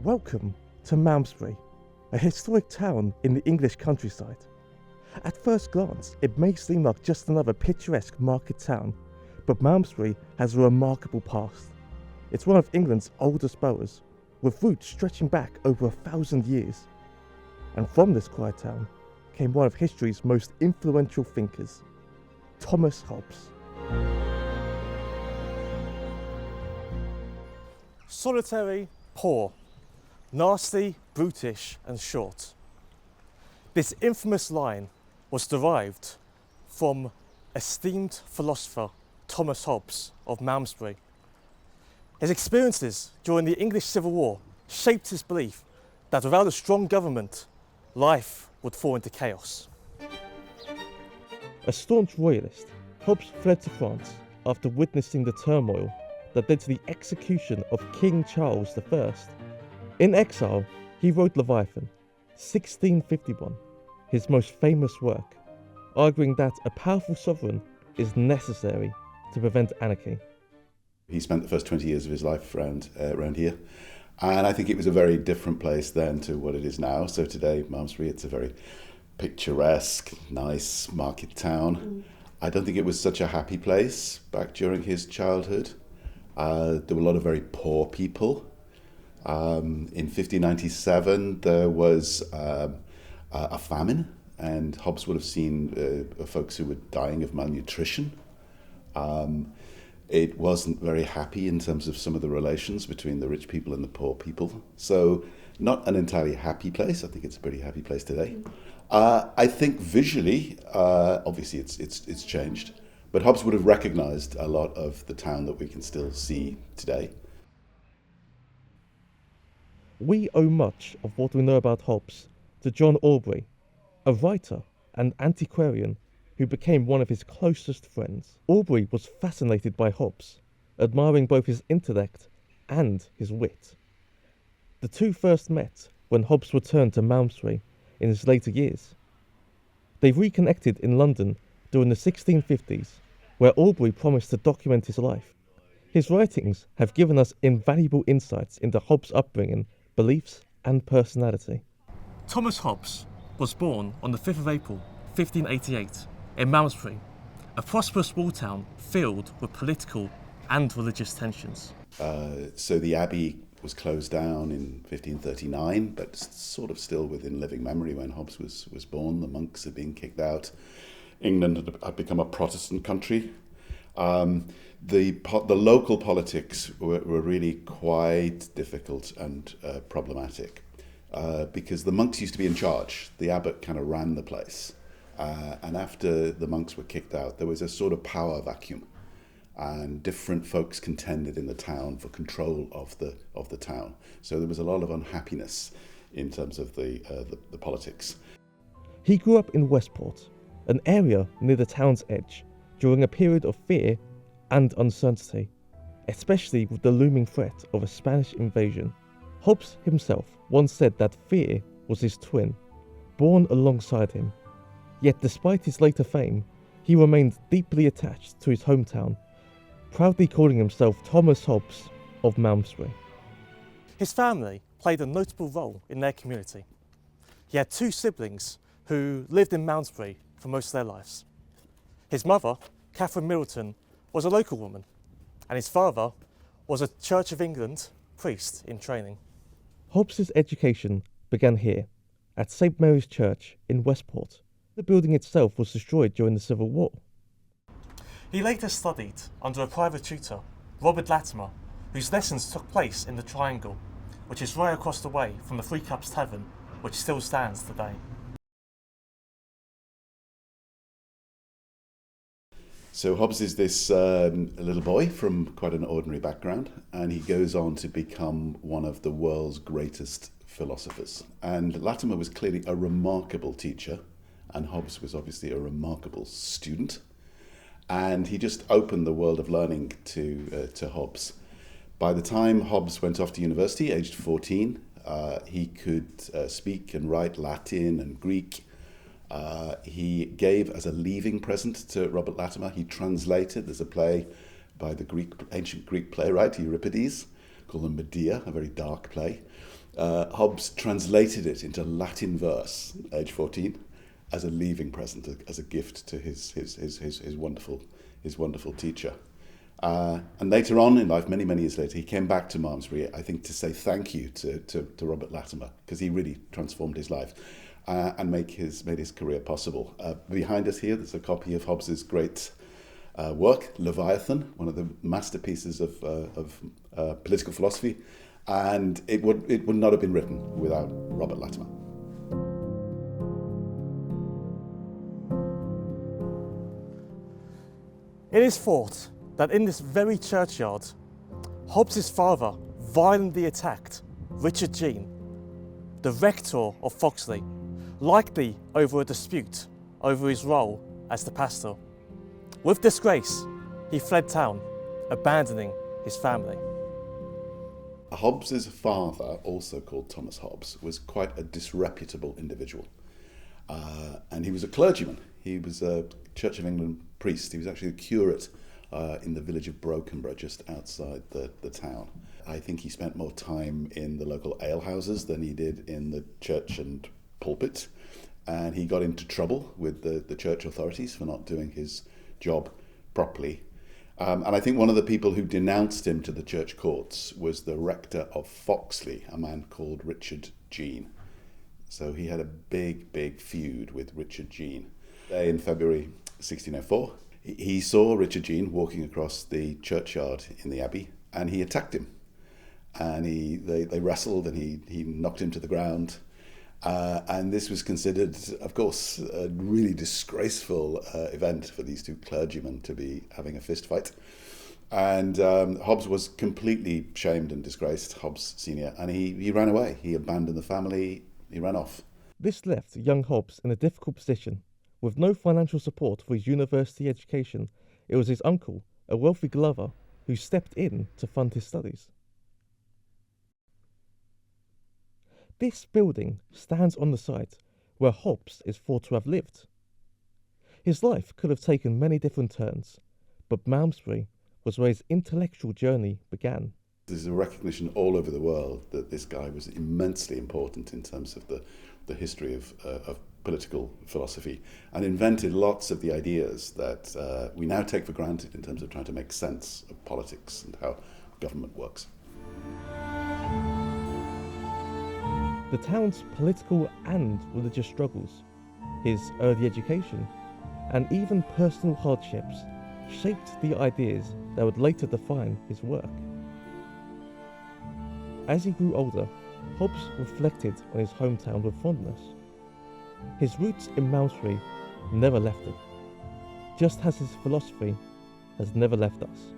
Welcome to Malmesbury, a historic town in the English countryside. At first glance, it may seem like just another picturesque market town, but Malmesbury has a remarkable past. It's one of England's oldest boroughs, with roots stretching back over 1,000 years. And from this quiet town came one of history's most influential thinkers, Thomas Hobbes. Solitary, poor, nasty, brutish and short. This infamous line was derived from esteemed philosopher Thomas Hobbes of Malmesbury. His experiences during the English Civil War shaped his belief that without a strong government, life would fall into chaos. A staunch royalist, Hobbes fled to France after witnessing the turmoil that led to the execution of King Charles I. In exile, he wrote Leviathan, 1651, his most famous work, arguing that a powerful sovereign is necessary to prevent anarchy. He spent the first 20 years of his life around here, and I think it was a very different place then to what it is now. So today, Malmesbury, it's a very picturesque, nice market town. I don't think it was such a happy place back during his childhood. There were a lot of very poor people. In 1597, there was a famine, and Hobbes would have seen folks who were dying of malnutrition. It wasn't very happy in terms of some of the relations between the rich people and the poor people. So not an entirely happy place. I think it's a pretty happy place today. I think visually, obviously it's changed, but Hobbes would have recognised a lot of the town that we can still see today. We owe much of what we know about Hobbes to John Aubrey, a writer and antiquarian who became one of his closest friends. Aubrey was fascinated by Hobbes, admiring both his intellect and his wit. The two first met when Hobbes returned to Malmesbury in his later years. They reconnected in London during the 1650s, where Aubrey promised to document his life. His writings have given us invaluable insights into Hobbes' upbringing, beliefs and personality. Thomas Hobbes was born on the 5th of April, 1588, in Malmesbury, a prosperous small town filled with political and religious tensions. So the abbey was closed down in 1539, but sort of still within living memory when Hobbes was born. The monks had been kicked out. England had become a Protestant country. The local politics were really quite difficult and problematic because the monks used to be in charge. The abbot kind of ran the place. And after the monks were kicked out, there was a sort of power vacuum, and different folks contended in the town for control of the town. So there was a lot of unhappiness in terms of the politics. He grew up in Westport, an area near the town's edge, during a period of fear and uncertainty, especially with the looming threat of a Spanish invasion. Hobbes himself once said that fear was his twin, born alongside him. Yet despite his later fame, he remained deeply attached to his hometown, proudly calling himself Thomas Hobbes of Malmesbury. His family played a notable role in their community. He had two siblings who lived in Malmesbury for most of their lives. His mother, Catherine Middleton, was a local woman, and his father was a Church of England priest in training. Hobbes' education began here, at St. Mary's Church in Westport. The building itself was destroyed during the Civil War. He later studied under a private tutor, Robert Latimer, whose lessons took place in the Triangle, which is right across the way from the Three Cups Tavern, which still stands today. So Hobbes is this little boy from quite an ordinary background, and he goes on to become one of the world's greatest philosophers. And Latimer was clearly a remarkable teacher, and Hobbes was obviously a remarkable student. And he just opened the world of learning to Hobbes. By the time Hobbes went off to university, aged 14, he could speak and write Latin and Greek. He gave as a leaving present to Robert Latimer, he translated, there's a play by the ancient Greek playwright Euripides called the Medea, a very dark play. Hobbes translated it into Latin verse, age 14, as a leaving present, as a gift to his wonderful teacher. And later on in life, many years later, he came back to Malmesbury, I think, to say thank you to Robert Latimer, because he really transformed his life and made his career possible. Behind us here, there's a copy of Hobbes's great work, Leviathan, one of the masterpieces of political philosophy, and it would not have been written without Robert Latimer. It is thought that in this very churchyard, Hobbes' father violently attacked Richard Jean, the rector of Foxley, likely over a dispute over his role as the pastor. With disgrace, he fled town, abandoning his family. Hobbes' father, also called Thomas Hobbes, was quite a disreputable individual. And he was a clergyman. He was a Church of England priest. He was actually a curate in the village of Brokenborough, just outside the town. I think he spent more time in the local alehouses than he did in the church and pulpit. And he got into trouble with the church authorities for not doing his job properly. And I think one of the people who denounced him to the church courts was the rector of Foxley, a man called Richard Jean. So he had a big feud with Richard Jean. In February 1604, he saw Richard Jean walking across the churchyard in the abbey, and he attacked him. And they wrestled, and he knocked him to the ground. And this was considered, of course, a really disgraceful event for these two clergymen to be having a fist fight. And Hobbes was completely shamed and disgraced, Hobbes Senior, and he ran away. He abandoned the family, he ran off. This left young Hobbes in a difficult position. With no financial support for his university education, it was his uncle, a wealthy glover, who stepped in to fund his studies. This building stands on the site where Hobbes is thought to have lived. His life could have taken many different turns, but Malmesbury was where his intellectual journey began. There's a recognition all over the world that this guy was immensely important in terms of the history of political philosophy, and invented lots of the ideas that we now take for granted in terms of trying to make sense of politics and how government works. The town's political and religious struggles, his early education, and even personal hardships shaped the ideas that would later define his work. As he grew older, Hobbes reflected on his hometown with fondness. His roots in Malmesbury never left him, just as his philosophy has never left us.